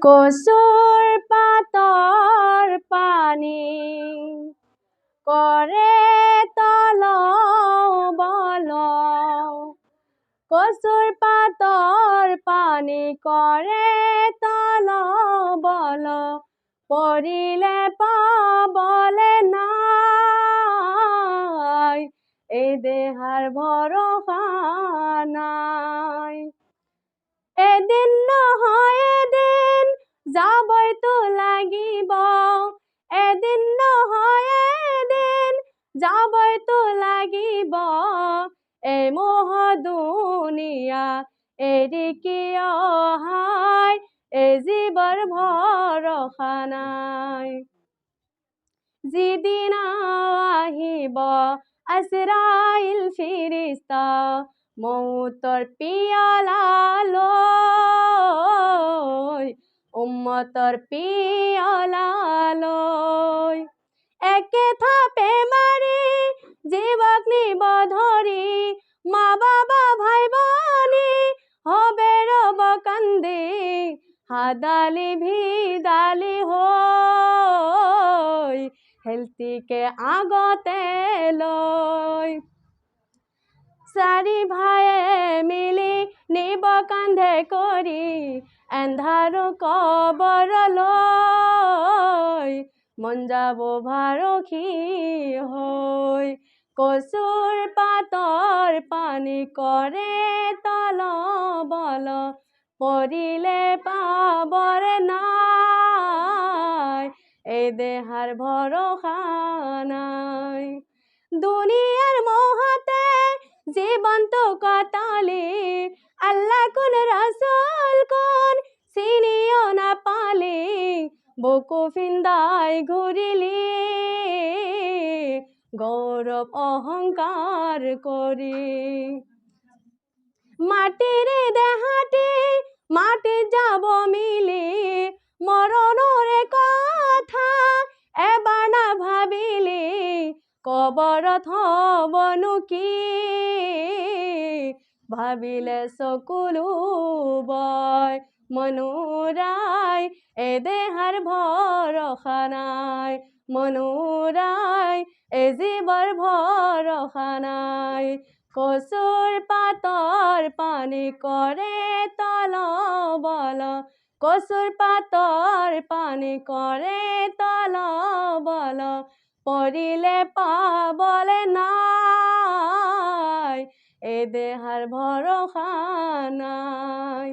কচুৰ পাতৰ পানী কৰে তলবল, কচুৰ পাতৰ পানী কৰে তলবল, পৰিলে পাবলে নাই, এই দেহাৰ ভৰসা নাই। এদিন নহয় এদিন যাবইতো লাগিব, এদিন নহয় এদিন যাবইতো লাগিব, এই মোহ দুনিয়া এৰি কিয় হায়, এই জীৱৰ ভৰসা নাই। যিদিনা আহিব আজৰাইল ফিৰিস্তা, মৌতৰ পিয়ালা লৈ, উম্মতৰ পিয়ালা লৈ, একে থাপে মাৰি জীৱক নিব ধৰি, মা বাবা ভাই ভনী হবে ৰব কান্দি, হাদালি ভিদালি হৈ হেলটিকে আগতে লৈ। চাৰি ভাইয়ে মিলি নিব কান্ধে কৰি এন্ধাৰ কবৰলৈ, মন যাব ভাৰখি হৈ। কচুৰ পাতৰ পানী কৰে তলবল, পৰিলে পাবৰে নাই, এই দেহাৰ ভৰসা নাই। দুনিয়াৰ মোহতে জীৱনটো কটালি, আল্লাহ কোন ৰাসূল কোন চিনিও নাপালি, বুকু ফিন্দাই ঘূৰিলি গৌৰৱ অহংকাৰ কৰি। মাটিৰে দেহাটি মাটিত যাব মিলি, মৰণৰে কথা এবাৰ নাভাবিলি, কবৰত হবনো কি ভাবিলে চকুলো বয় মনুৰাই, এই দেহাৰ ভৰসা নাই, মনুৰাই এই জীৱৰ ভৰসা নাই। কচুৰ পাতৰ পানী কৰে তলবল, কচুৰ পাতৰ পানী কৰে তলবল, পৰিলে পাবলে নাই, এই দেহাৰ ভৰসা নাই।